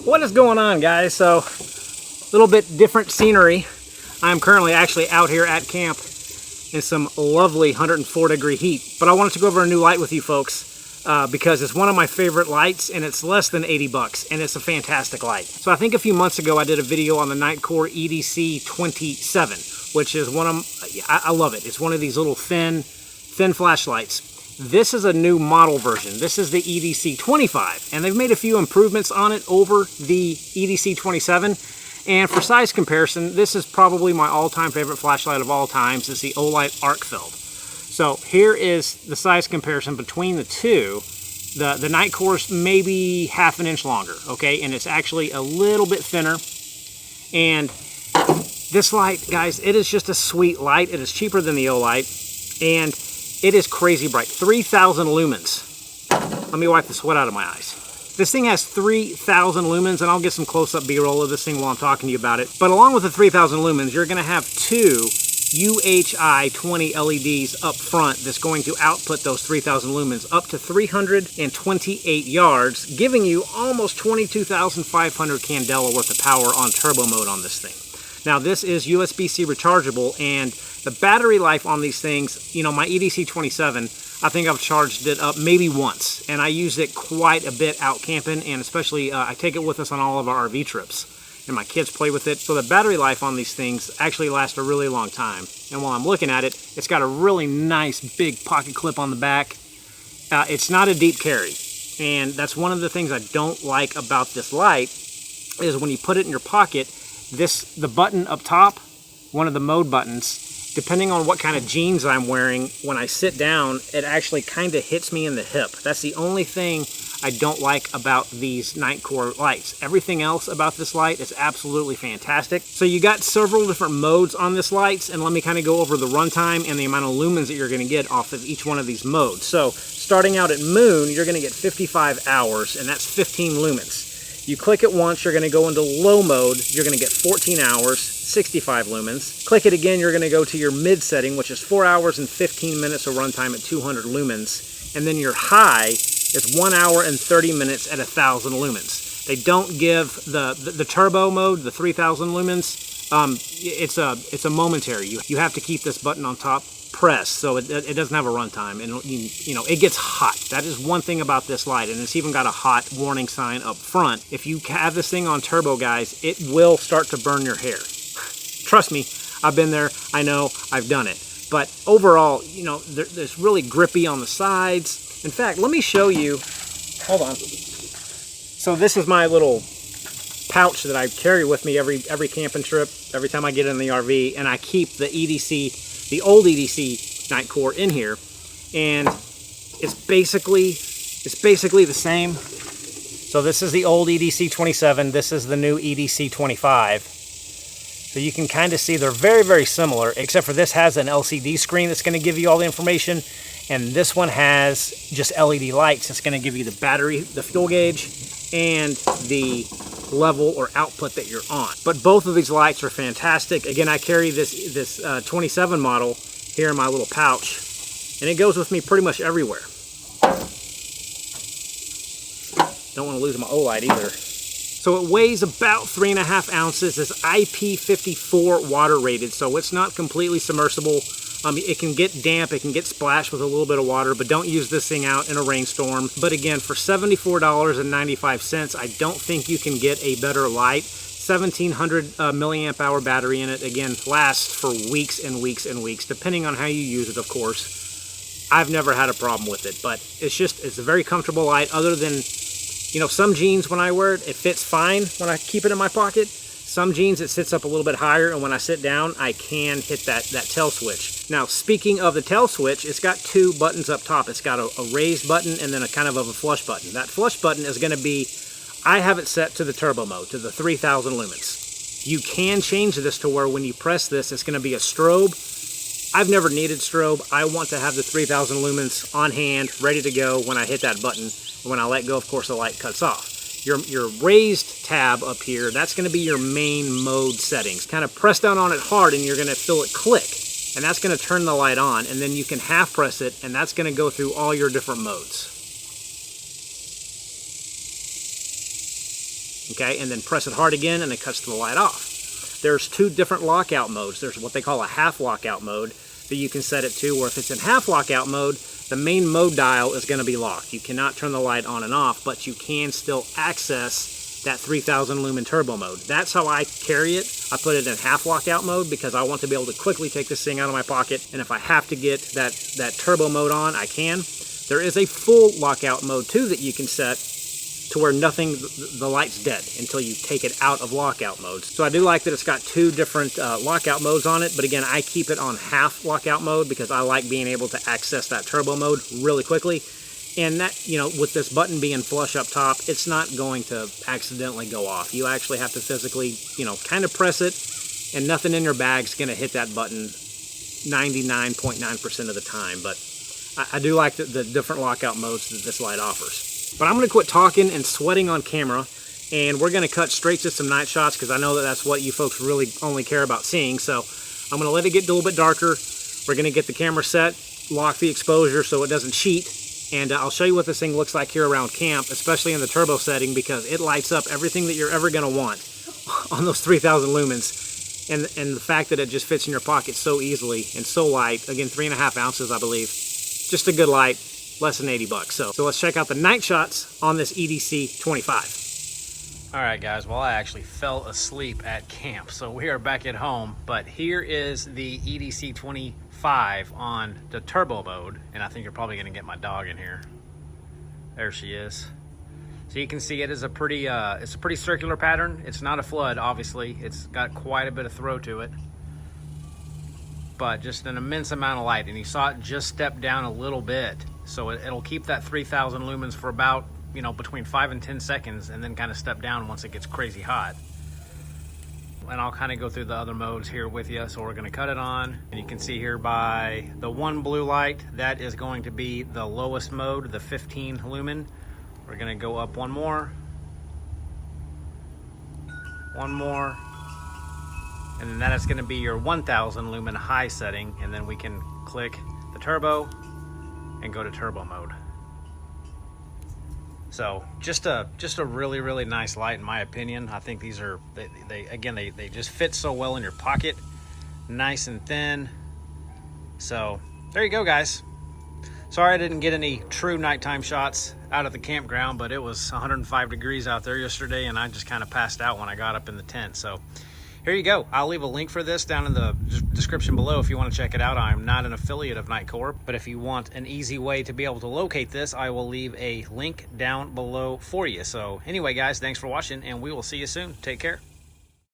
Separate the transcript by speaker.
Speaker 1: What is going on, guys? So, a little bit different scenery. I'm currently actually out here at camp in some lovely 104-degree heat, but I wanted to go over a new light with you folks because it's one of my favorite lights and it's less than 80 bucks and it's a fantastic light. So I think a few months ago I did a video on the Nitecore EDC25, which is one of, I love it. It's one of these little thin flashlights. This is a new model version. This is the EDC25, and they've made a few improvements on it over the EDC27. And for size comparison, this is probably my all-time favorite flashlight of all times. It's the Olight Arc Filled. So here is the size comparison between the two. The Nitecore's maybe half an inch longer, okay? And it's actually a little bit thinner. And this light, guys, it is just a sweet light. It is cheaper than the Olight, and it is crazy bright, 3,000 lumens. Let me wipe the sweat out of my eyes. This thing has 3,000 lumens, and I'll get some close-up B-roll of this thing while I'm talking to you about it. But along with the 3,000 lumens, you're gonna have two UHI 20 LEDs up front that's going to output those 3,000 lumens up to 328 yards, giving you almost 22,500 candela worth of power on turbo mode on this thing. Now this is USB-C rechargeable, and the battery life on these things, you know, my EDC27, I think I've charged it up maybe once, and I use it quite a bit out camping, and especially I take it with us on all of our RV trips, and my kids play with it. So the battery life on these things actually lasts a really long time. And while I'm looking at it, it's got a really nice big pocket clip on the back. It's not a deep carry, and that's one of the things I don't like about this light, is when you put it in your pocket, the button up top, one of the mode buttons, depending on what kind of jeans I'm wearing, when I sit down, it actually kind of hits me in the hip. That's the only thing I don't like about these Nitecore lights. Everything else about this light is absolutely fantastic. So you got several different modes on this light, and let me kind of go over the runtime and the amount of lumens that you're gonna get off of each one of these modes. So starting out at Moon, you're gonna get 55 hours, and that's 15 lumens. You click it once, you're going to go into low mode, you're going to get 14 hours, 65 lumens. Click it again, you're going to go to your mid setting, which is 4 hours and 15 minutes of runtime at 200 lumens. And then your high is 1 hour and 30 minutes at 1,000 lumens. They don't give the turbo mode, the 3,000 lumens. It's a momentary. You have to keep this button on top pressed, so it doesn't have a runtime, and you know, it gets hot. That is one thing about this light, and it's even got a hot warning sign up front. If you have this thing on turbo, guys, it will start to burn your hair. Trust me, I've been there, I know, I've done it. But overall, you know, there's really grippy on the sides. In fact, let me show you, hold on. So this is my little pouch that I carry with me every camping trip, every time I get in the RV, and I keep the old EDC Nitecore in here, and it's basically the same. So this is the old EDC27, this is the new EDC25. So you can kind of see they're very, very similar, except for this has an LCD screen that's going to give you all the information, and this one has just LED lights. It's going to give you the battery, the fuel gauge, and the level or output that you're on. But both of these lights are fantastic. Again, I carry this 27 model here in my little pouch, and it goes with me pretty much everywhere. Don't want to lose my Olight either. So it weighs about 3.5 ounces. It's IP54 water rated, so it's not completely submersible. It can get damp, it can get splashed with a little bit of water, but don't use this thing out in a rainstorm. But again, for $74.95, I don't think you can get a better light. 1,700 milliamp hour battery in it. Again, lasts for weeks and weeks and weeks, depending on how you use it, of course. I've never had a problem with it, but it's a very comfortable light. Other than, you know, some jeans, when I wear it, it fits fine when I keep it in my pocket. Some jeans, it sits up a little bit higher, and when I sit down, I can hit that tail switch. Now, speaking of the tail switch, it's got two buttons up top. It's got a raised button and then a kind of a flush button. That flush button is going to be, I have it set to the turbo mode, to the 3,000 lumens. You can change this to where when you press this, it's going to be a strobe. I've never needed strobe. I want to have the 3,000 lumens on hand, ready to go when I hit that button. And when I let go, of course, the light cuts off. Your raised tab up here, that's going to be your main mode settings. Kind of press down on it hard and you're going to feel it click. And that's going to turn the light on, and then you can half press it, and that's going to go through all your different modes. okay, and then press it hard again and it cuts the light off. There's two different lockout modes. There's what they call a half lockout mode that you can set it to, where if it's in half lockout mode, the main mode dial is going to be locked. You cannot turn the light on and off, but you can still access that 3000 lumen turbo mode. That's how I carry it. I put it in half lockout mode because I want to be able to quickly take this thing out of my pocket, and if I have to get that turbo mode on, I can. There is a full lockout mode too that you can set to where nothing, the light's dead until you take it out of lockout mode. So I do like that it's got two different lockout modes on it, but again, I keep it on half lockout mode because I like being able to access that turbo mode really quickly. And that, you know, with this button being flush up top, it's not going to accidentally go off. You actually have to physically, you know, kind of press it, and nothing in your bag's going to hit that button 99.9% of the time. But I do like the different lockout modes that this light offers. But I'm going to quit talking and sweating on camera, and we're going to cut straight to some night shots because I know that that's what you folks really only care about seeing. So I'm going to let it get a little bit darker. We're going to get the camera set, lock the exposure so it doesn't cheat. And I'll show you what this thing looks like here around camp, especially in the turbo setting, because it lights up everything that you're ever going to want on those 3000 lumens. And the fact that it just fits in your pocket so easily and so light, again, 3.5 ounces, I believe, just a good light, less than 80 bucks. So let's check out the night shots on this EDC25. All right, guys, well, I actually fell asleep at camp, so we are back at home, but here is the EDC25 on the turbo mode, and I think you're probably going to get my dog in here. There she is. So you can see it is a pretty it's a pretty circular pattern. It's not a flood, obviously. It's got quite a bit of throw to it, but just an immense amount of light. And you saw it just step down a little bit, so it'll keep that 3000 lumens for about, you know, between 5 and 10 seconds, and then kind of step down once it gets crazy hot. And I'll kind of go through the other modes here with you. So we're going to cut it on, and you can see here by the one blue light, that is going to be the lowest mode, the 15 lumen. We're going to go up one more, and then that is going to be your 1000 lumen high setting, and then we can click the turbo and go to turbo mode. So just a really, really nice light in my opinion. I think these are, they just fit so well in your pocket, nice and thin. So there you go, guys. Sorry I didn't get any true nighttime shots out of the campground, but it was 105 degrees out there yesterday, and I just kind of passed out when I got up in the tent. So here you go. I'll leave a link for this down in the description below if you want to check it out. I'm not an affiliate of Nitecore, but if you want an easy way to be able to locate this, I will leave a link down below for you. So anyway, guys, thanks for watching, and we will see you soon. Take care.